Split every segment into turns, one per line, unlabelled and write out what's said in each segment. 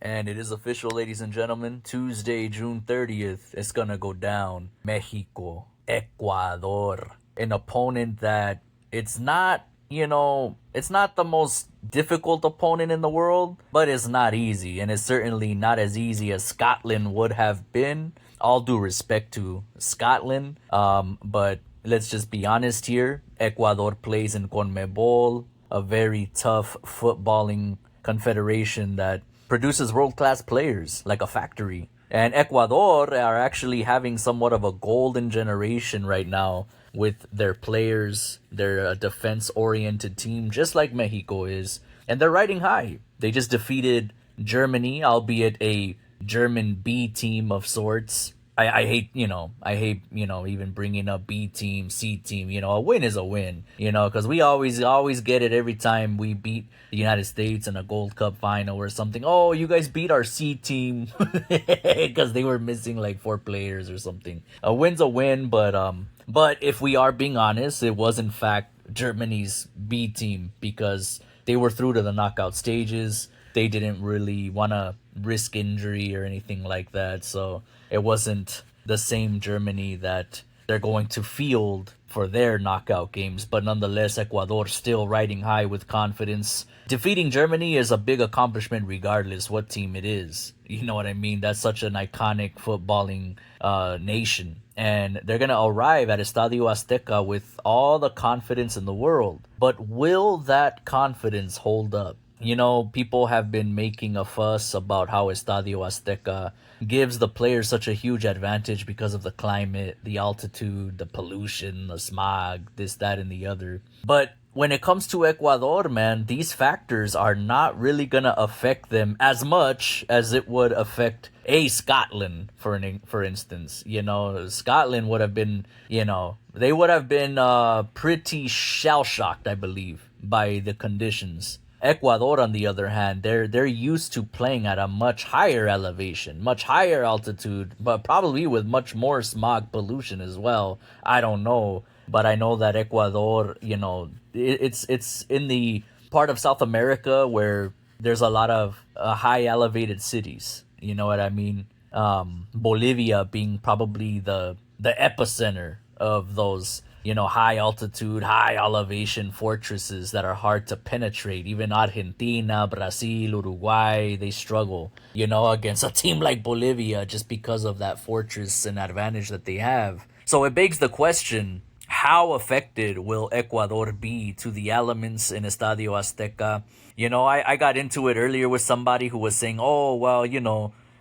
And it is official, ladies and gentlemen. Tuesday, June 30th, it's gonna go down. Mexico, Ecuador. An opponent that it's not, it's not the most difficult opponent in the world, but it's not easy. And it's certainly not as easy as Scotland would have been. All due respect to Scotland. But let's just be honest here. Ecuador plays in CONMEBOL, a very tough footballing confederation that produces world class players like a factory. And Ecuador are actually having somewhat of a golden generation right now with their players. They're a defense oriented team, just like Mexico is. And they're riding high. They just defeated Germany, albeit a German B team of sorts. I hate, even bringing up B team, C team. A win is a win, because we always get it every time we beat the United States in a Gold Cup final or something. Oh, you guys beat our C team because they were missing like 4 players or something. A win's a win, but if we are being honest, it was in fact Germany's B team because they were through to the knockout stages. They didn't really want to risk injury or anything like that. So it wasn't the same Germany that they're going to field for their knockout games. But nonetheless, Ecuador still riding high with confidence. Defeating Germany is a big accomplishment regardless what team it is. You know what I mean? That's such an iconic footballing nation. And they're going to arrive at Estadio Azteca with all the confidence in the world. But will that confidence hold up? People have been making a fuss about how Estadio Azteca gives the players such a huge advantage because of the climate, the altitude, the pollution, the smog, this, that, and the other. But when it comes to Ecuador, man, these factors are not really going to affect them as much as it would affect Scotland, for instance. Scotland would have been, they would have been pretty shell-shocked, I believe, by the conditions. Ecuador, on the other hand, they're used to playing at a much higher elevation, much higher altitude, but probably with much more smog pollution as well. I don't know, but I know that Ecuador, it's in the part of South America where there's a lot of high elevated cities. You know what I mean? Bolivia being probably the epicenter of those high altitude, high elevation fortresses that are hard to penetrate. Even Argentina, Brazil, Uruguay, they struggle, against a team like Bolivia just because of that fortress and advantage that they have. So it begs the question, how affected will Ecuador be to the elements in Estadio Azteca? I got into it earlier with somebody who was saying, oh, well,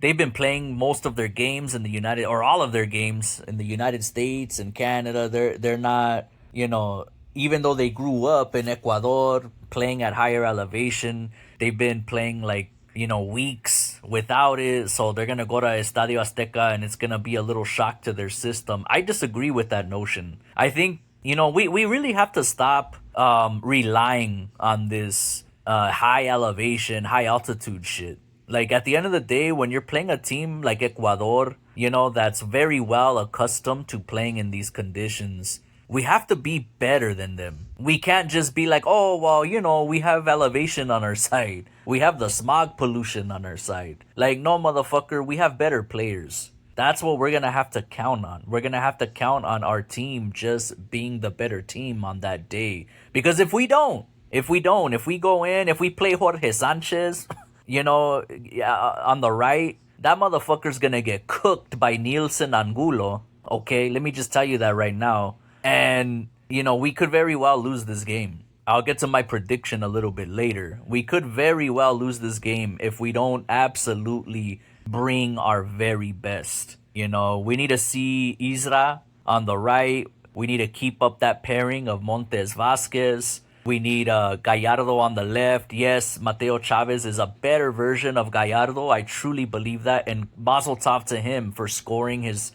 they've been playing most of their games in the United, or all of their games in the United States and Canada. They're not, even though they grew up in Ecuador playing at higher elevation, they've been playing like, weeks without it. So they're going to go to Estadio Azteca and it's going to be a little shock to their system. I disagree with that notion. I think, we really have to stop relying on this high elevation, high altitude shit. Like, at the end of the day, when you're playing a team like Ecuador, that's very well accustomed to playing in these conditions, we have to be better than them. We can't just be like, oh, well, we have elevation on our side. We have the smog pollution on our side. Like, no, motherfucker, we have better players. That's what we're going to have to count on. We're going to have to count on our team just being the better team on that day. Because if we go in, if we play Jorge Sanchez... on the right, that motherfucker's gonna get cooked by Nielsen Angulo. Okay, let me just tell you that right now. And, we could very well lose this game. I'll get to my prediction a little bit later. We could very well lose this game if we don't absolutely bring our very best. We need to see Isra on the right. We need to keep up that pairing of Montes Vasquez. We need Gallardo on the left. Yes, Mateo Chavez is a better version of Gallardo. I truly believe that. And mazel tov to him for scoring his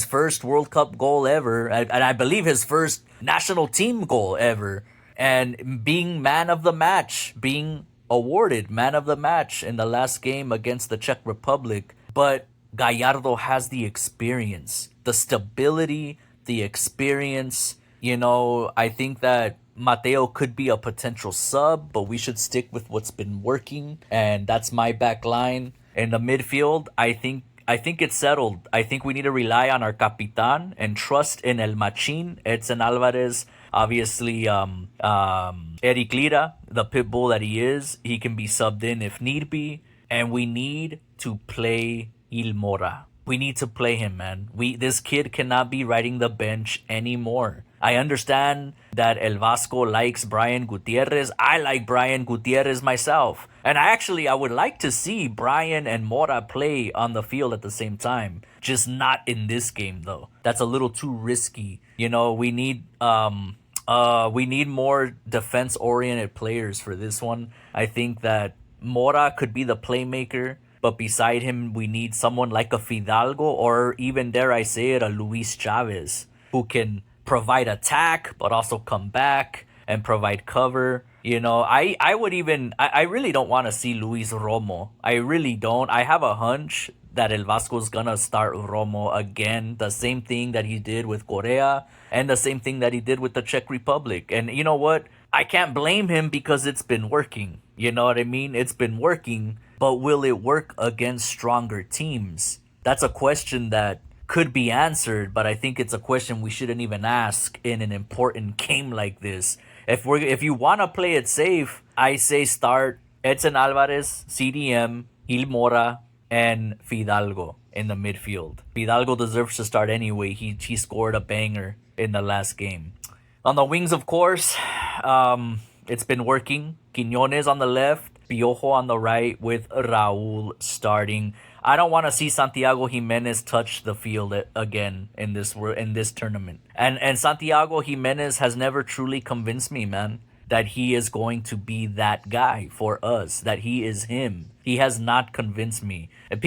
first World Cup goal ever. And I believe his first national team goal ever. And being man of the match. Being awarded man of the match in the last game against the Czech Republic. But Gallardo has the experience. The stability, the experience. I think that Mateo could be a potential sub, but we should stick with what's been working, and that's my back line. In the midfield, I think it's settled. I think we need to rely on our capitan and trust in El Machin, Edson Alvarez. Obviously, Eric Lira, the pit bull that he is, he can be subbed in if need be. And we need to play Il Mora. We need to play him, man. This kid cannot be riding the bench anymore. I understand that El Vasco likes Brian Gutierrez. I like Brian Gutierrez myself. And I would like to see Brian and Mora play on the field at the same time. Just not in this game, though. That's a little too risky. We need more defense-oriented players for this one. I think that Mora could be the playmaker. But beside him, we need someone like a Fidalgo or even, dare I say it, a Luis Chavez who can provide attack but also come back and provide cover. I really don't want to see Luis Romo. I really don't. I have a hunch that El Vasco's gonna start Romo again. The same thing that he did with Correa and the same thing that he did with the Czech Republic. And you know what? I can't blame him because it's been working. You know what I mean? It's been working. But will it work against stronger teams? That's a question that could be answered, but I think it's a question we shouldn't even ask in an important game like this. If you want to play it safe, I say start Edson Alvarez, CDM, Il Mora, and Fidalgo in the midfield. Fidalgo deserves to start anyway. He scored a banger in the last game. On the wings, of course, it's been working. Quiñones on the left, Piojo on the right with Raul starting. I don't want to see Santiago Jimenez touch the field again in this tournament. And Santiago Jimenez has never truly convinced me, man, that he is going to be that guy for us, that he is him. He has not convinced me. And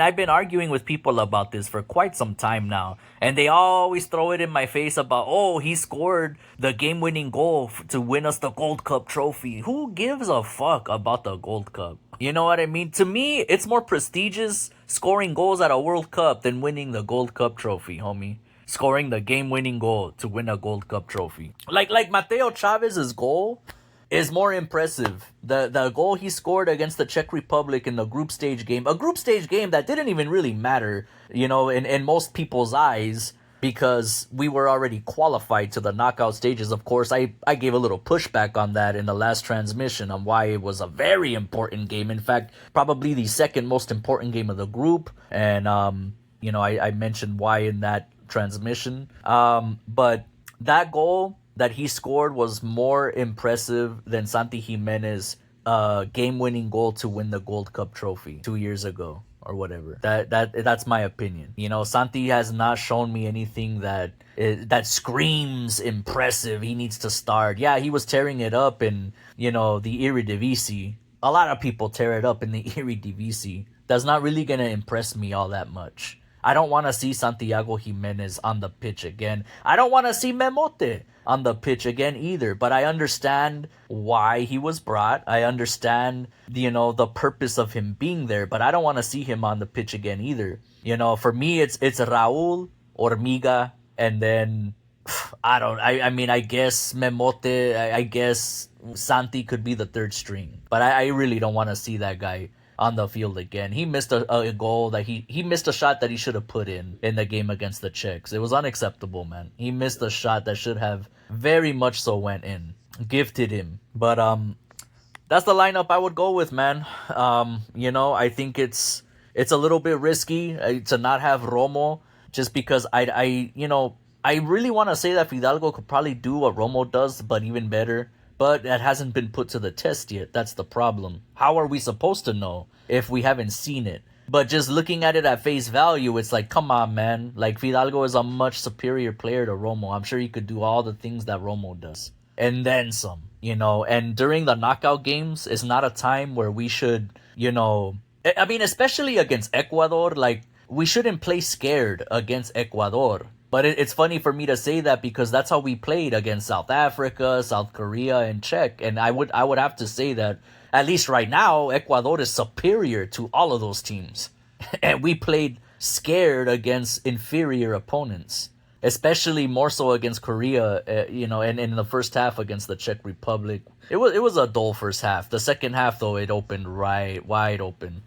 I've been arguing with people about this for quite some time now. And they always throw it in my face about, oh, he scored the game-winning goal to win us the Gold Cup trophy. Who gives a fuck about the Gold Cup? You know what I mean? To me, it's more prestigious scoring goals at a World Cup than winning the Gold Cup trophy, homie. Scoring the game-winning goal to win a Gold Cup trophy. Like Mateo Chavez's goal is more impressive. The goal he scored against the Czech Republic in the group stage game. A group stage game that didn't even really matter, in most people's eyes, because we were already qualified to the knockout stages. Of course, I gave a little pushback on that in the last transmission on why it was a very important game. In fact, probably the second most important game of the group. And, I mentioned why in that transmission. But that goal that he scored was more impressive than Santi Jimenez game-winning goal to win the Gold Cup trophy 2 years ago or whatever. That's my opinion. Santi has not shown me anything that screams impressive. He needs to start. Yeah, he was tearing it up in the Eredivisie. A lot of people tear it up in the Eredivisie. That's not really gonna impress me all that much. I don't want to see Santiago Jimenez on the pitch again. I don't want to see Memote on the pitch again either. But I understand why he was brought. I understand, the purpose of him being there. But I don't want to see him on the pitch again either. For me, it's Raul, Hormiga, and then I guess Memote, I guess Santi could be the third string. But I really don't want to see that guy on the field again. He missed a goal that he missed a shot that he should have put in the game against the Czechs. It was unacceptable, man. He missed a shot that should have very much so went in. Gifted him. But that's the lineup I would go with, man. I think it's a little bit risky to not have Romo, just because I really want to say that Fidalgo could probably do what Romo does, but even better. But that hasn't been put to the test yet. That's the problem. How are we supposed to know if we haven't seen it? But just looking at it at face value, it's like, come on, man. Like, Fidalgo is a much superior player to Romo. I'm sure he could do all the things that Romo does. And then some, And during the knockout games, it's not a time where we should, especially against Ecuador, like, we shouldn't play scared against Ecuador. But it's funny for me to say that because that's how we played against South Africa, South Korea, and Czech. And I would have to say that, at least right now, Ecuador is superior to all of those teams. And we played scared against inferior opponents. especially more so against Korea, and in the first half against the Czech Republic. It was a dull first half. The second half though, it opened right wide open.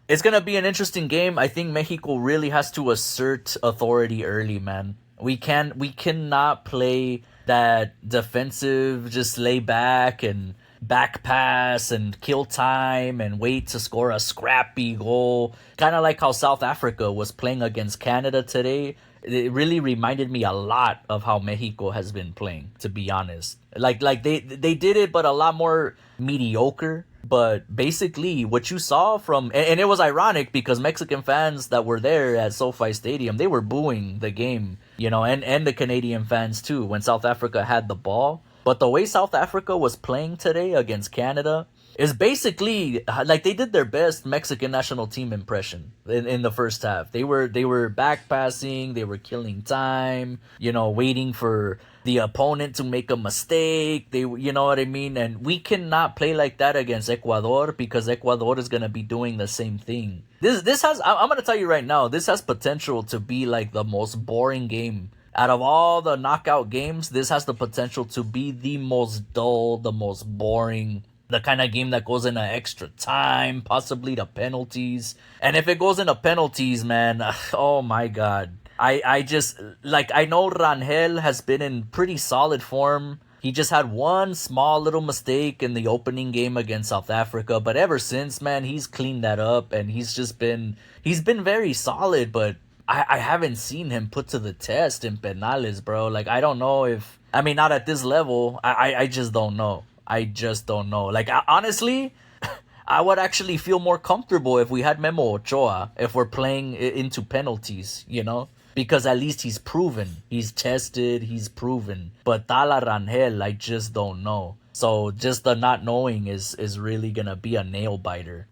It's gonna be an interesting game. I think Mexico really has to assert authority early, man. We cannot play that defensive, just lay back and back pass and kill time and wait to score a scrappy goal. Kind of like how South Africa was playing against Canada today. It really reminded me a lot of how Mexico has been playing, to be honest. Like they did it, but a lot more mediocre. But basically, what you saw from and it was ironic because Mexican fans that were there at SoFi Stadium, they were booing the game, and the Canadian fans too when South Africa had the ball. But the way South Africa was playing today against Canada is basically like they did their best Mexican national team impression in the first half. They were back passing, they were killing time, waiting for the opponent to make a mistake. You know what I mean? And we cannot play like that against Ecuador because Ecuador is gonna be doing the same thing. I'm gonna tell you right now, this has potential to be like the most boring game. Out of all the knockout games, this has the potential to be the most dull, the most boring, the kind of game that goes into extra time, possibly to penalties. And if it goes into penalties, man, oh my God. I just, like, I know Rangel has been in pretty solid form. He just had one small little mistake in the opening game against South Africa. But ever since, man, he's cleaned that up and he's been very solid. But I haven't seen him put to the test in penales, bro. Like, I don't know not at this level. I just don't know. I just don't know. Like, honestly, I would actually feel more comfortable if we had Memo Ochoa, if we're playing into penalties, Because at least he's proven. He's tested, he's proven. But Tala Rangel, I just don't know. So just the not knowing is really gonna be a nail biter.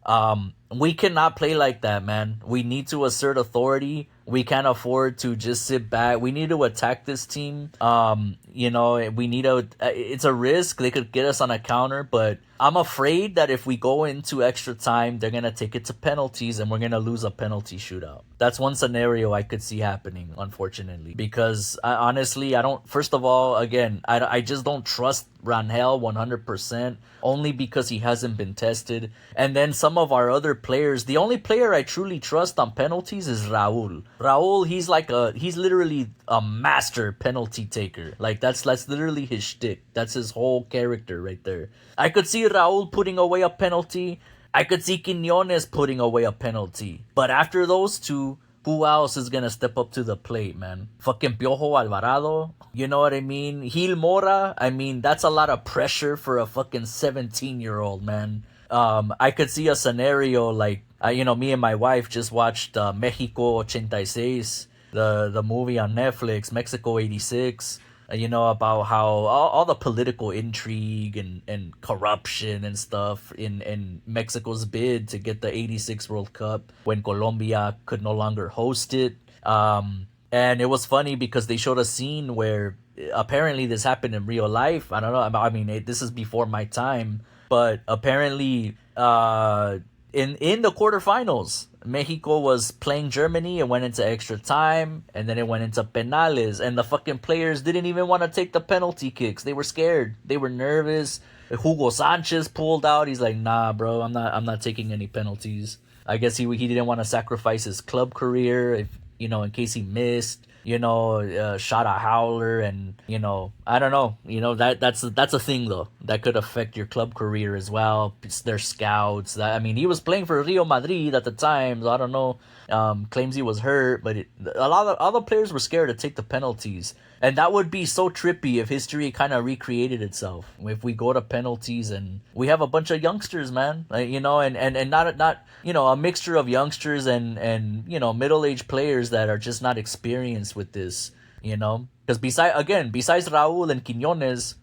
We cannot play like that, man. We need to assert authority. We can't afford to just sit back. We need to attack this team. We need to. It's a risk. They could get us on a counter, but I'm afraid that if we go into extra time, they're gonna take it to penalties, and we're gonna lose a penalty shootout. That's one scenario I could see happening, unfortunately, because honestly, I don't. First of all, again, I just don't trust Rangel 100%, only because he hasn't been tested. And then some of our other players, the only player I truly trust on penalties is Raul. Raul, he's literally a master penalty taker. Like that's literally his shtick. That's his whole character right there. I could see Raul putting away a penalty. I could see Quiñones putting away a penalty. But after those two, who else is gonna step up to the plate, man? Fucking Piojo Alvarado. You know what I mean? Gil Mora. That's a lot of pressure for a fucking 17-year-old, man. I could see a scenario like, me and my wife just watched Mexico 86, the movie on Netflix, Mexico 86. About how all the political intrigue and corruption and stuff in Mexico's bid to get the 86 World Cup when Colombia could no longer host it. And it was funny because they showed a scene where apparently this happened in real life. I don't know. This is before my time. But apparently in the quarterfinals, Mexico was playing Germany and went into extra time, and then it went into penales, and the fucking players didn't even want to take the penalty kicks. They were scared. They were nervous. Hugo Sanchez pulled out. He's like, "Nah, bro, I'm not taking any penalties." I guess he didn't want to sacrifice his club career if in case he missed. Shot a howler, and I don't know. That's a thing though that could affect your club career as well. Their scouts. He was playing for Real Madrid at the time, so I don't know. Claims he was hurt, but a lot of other players were scared to take the penalties, and that would be so trippy if history kind of recreated itself. If we go to penalties and we have a bunch of youngsters, man, and not a mixture of youngsters and middle-aged players that are just not experienced with this, because besides Raul and Quiñones,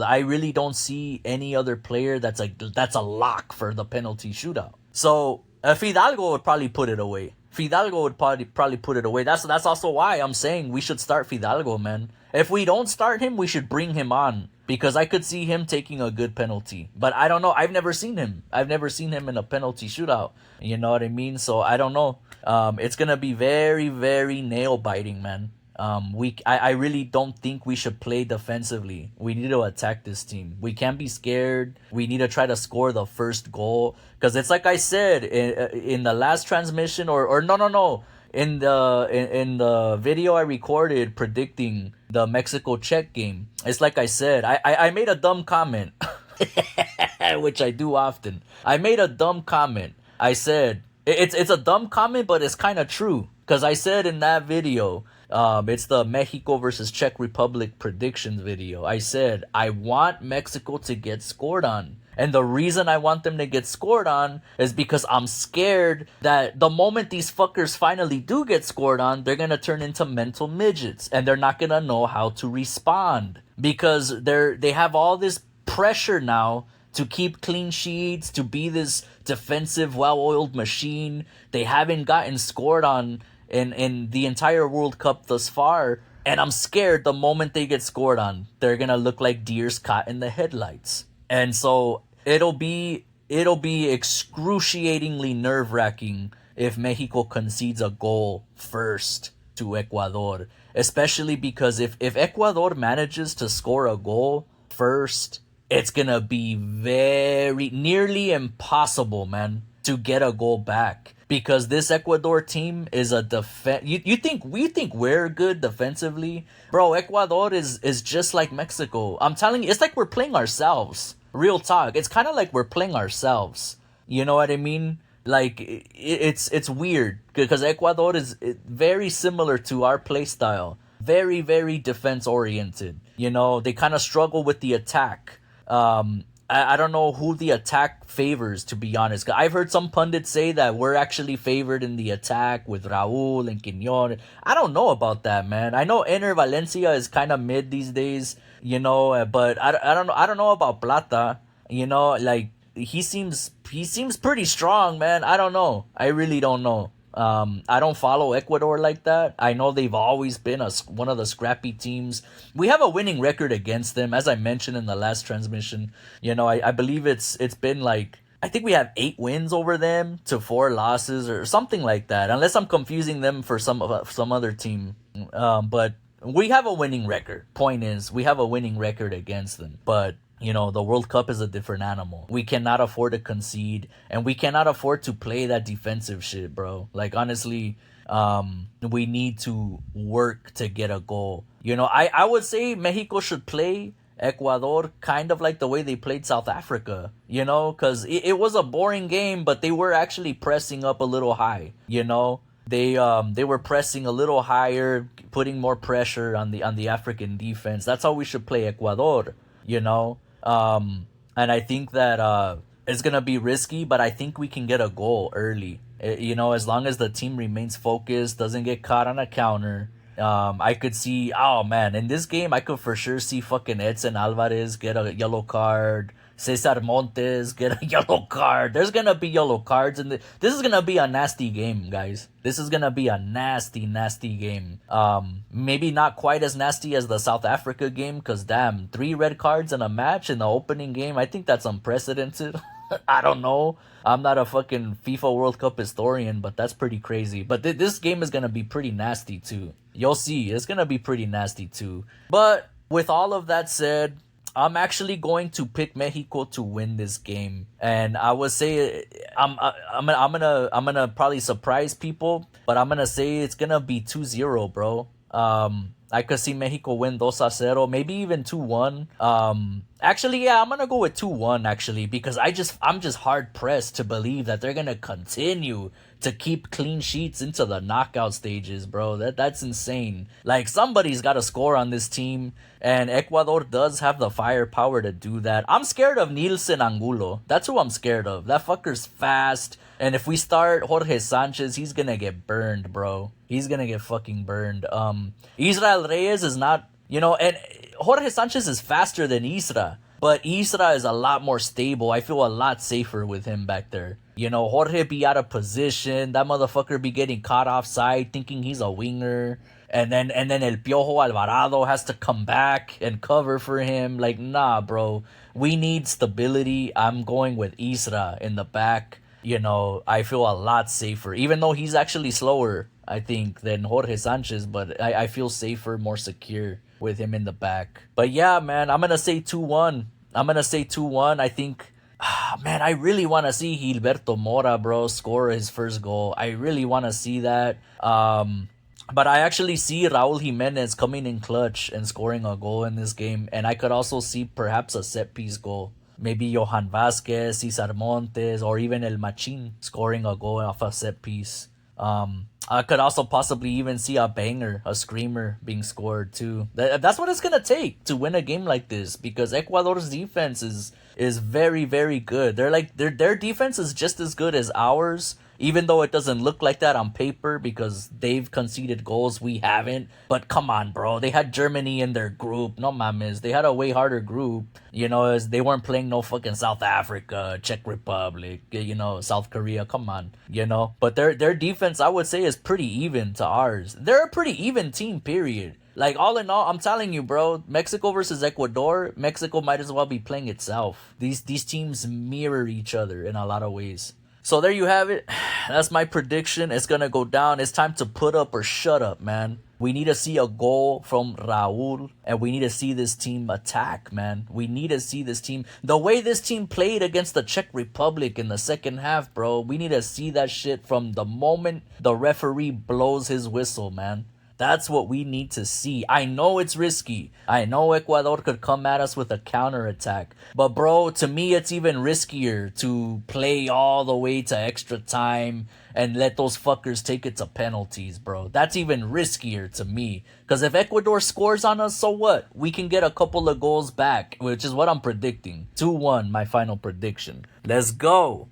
I really don't see any other player that's a lock for the penalty shootout. So Fidalgo would probably put it away. Fidalgo would probably put it away. That's also why I'm saying we should start Fidalgo, man. If we don't start him, we should bring him on, because I could see him taking a good penalty. But I don't know. I've never seen him in a penalty shootout. You know what I mean? So I don't know. It's going to be very, very nail-biting, man. I really don't think we should play defensively. We need to attack this team. We can't be scared. We need to try to score the first goal because it's like I said in the last transmission or no in the video I recorded predicting the Mexico Czech game. It's like I said. I made a dumb comment, which I do often. I made a dumb comment. I said it's a dumb comment, but it's kind of true because I said in that video. It's the Mexico versus Czech Republic predictions video. I said, I want Mexico to get scored on. And the reason I want them to get scored on is because I'm scared that the moment these fuckers finally do get scored on, they're gonna turn into mental midgets and they're not gonna know how to respond. Because they have all this pressure now to keep clean sheets, to be this defensive, well-oiled machine. They haven't gotten scored on in the entire World Cup thus far, and I'm scared the moment they get scored on, they're gonna look like deers caught in the headlights. And so it'll be excruciatingly nerve-wracking if Mexico concedes a goal first to Ecuador, especially because if Ecuador manages to score a goal first, it's gonna be very nearly impossible, man, to get a goal back. Because this Ecuador team is a you think we're good defensively? Bro, Ecuador is just like Mexico. I'm telling you, it's like we're playing ourselves. Real talk. It's kind of like we're playing ourselves. You know what I mean? Like it's weird because Ecuador is very similar to our play style. Very, very defense oriented. You know, they kind of struggle with the attack. I don't know who the attack favors, to be honest. I've heard some pundits say that we're actually favored in the attack with Raul and Quignon. I don't know about that, man. I know Ener Valencia is kind of mid these days, you know, but I don't know about Plata. You know, like he seems pretty strong, man. I don't know. I really don't know. I don't follow Ecuador like that. I know they've always been one of the scrappy teams. We have a winning record against them, as I mentioned in the last transmission. You know, I believe it's been like, I think we have 8 wins over them to 4 losses or something like that. Unless I'm confusing them for some other team. But we have a winning record. Point is, we have a winning record against them. But you know, the World Cup is a different animal. We cannot afford to concede, and we cannot afford to play that defensive shit, bro. Like, honestly, we need to work to get a goal. You know, I would say Mexico should play Ecuador kind of like the way they played South Africa, you know, because it was a boring game, but they were actually pressing up a little high, you know. They were pressing a little higher, putting more pressure on the African defense. That's how we should play Ecuador, you know. And I think that it's gonna be risky, but I think we can get a goal early. You know, as long as the team remains focused, doesn't get caught on a counter. I could see, oh man, in this game I could for sure see fucking Edson Alvarez get a yellow card. Cesar Montes get a yellow card. There's gonna be yellow cards, and this is gonna be a nasty game, guys. This is gonna be a nasty, nasty game. Maybe not quite as nasty as the South Africa game, cause damn, 3 red cards in a match in the opening game. I think that's unprecedented. I don't know. I'm not a fucking FIFA World Cup historian, but that's pretty crazy. But this game is gonna be pretty nasty too. You'll see, it's gonna be pretty nasty too. But with all of that said, I'm actually going to pick Mexico to win this game, and I would say I'm gonna probably surprise people, but I'm gonna say it's gonna be 2-0, bro. I could see Mexico win 2-0, maybe even 2-1. Actually, yeah, I'm gonna go with 2-1 actually, because I'm just hard pressed to believe that they're gonna continue to keep clean sheets into the knockout stages, bro. That's insane. Like, somebody's got to score on this team, and Ecuador does have the firepower to do that. I'm scared of Nielsen Angulo. That's who I'm scared of. That fucker's fast, and if we start Jorge Sanchez, he's gonna get burned, bro. He's gonna get fucking burned. Israel Reyes is not, you know, and Jorge Sanchez is faster than Isra, but Isra is a lot more stable. I feel a lot safer with him back there. You know, Jorge be out of position. That motherfucker be getting caught offside thinking he's a winger. And then El Piojo Alvarado has to come back and cover for him. Like, nah, bro. We need stability. I'm going with Isra in the back. I feel a lot safer. Even though he's actually slower, I think, than Jorge Sanchez, but I feel safer, more secure with him in the back. But yeah, man, I'm gonna say 2-1. I'm gonna say 2-1. I think man, I really want to see Gilberto Mora, bro, score his first goal. I really want to see that. But I actually see Raul Jimenez coming in clutch and scoring a goal in this game. And I could also see perhaps a set piece goal. Maybe Johan Vasquez, Cesar Montes, or even El Machin scoring a goal off a set piece. I could also possibly even see a banger, a screamer being scored too. That's what it's gonna take to win a game like this, because Ecuador's defense is very, very good. Their defense is just as good as ours, even though it doesn't look like that on paper because they've conceded goals, we haven't. But come on, bro. They had Germany in their group. No mames. They had a way harder group. As they weren't playing no fucking South Africa, Czech Republic, South Korea. Come on, But their defense, I would say, is pretty even to ours. They're a pretty even team, period. Like, all in all, I'm telling you, bro, Mexico versus Ecuador, Mexico might as well be playing itself. These teams mirror each other in a lot of ways. So there you have it. That's my prediction. It's going to go down. It's time to put up or shut up, man. We need to see a goal from Raul, and we need to see this team attack, man. We need to see this team. The way this team played against the Czech Republic in the second half, bro, we need to see that shit from the moment the referee blows his whistle, man. That's what we need to see. I know it's risky. I know Ecuador could come at us with a counterattack. But bro, to me, it's even riskier to play all the way to extra time and let those fuckers take it to penalties, bro. That's even riskier to me. Because if Ecuador scores on us, so what? We can get a couple of goals back, which is what I'm predicting. 2-1, my final prediction. Let's go.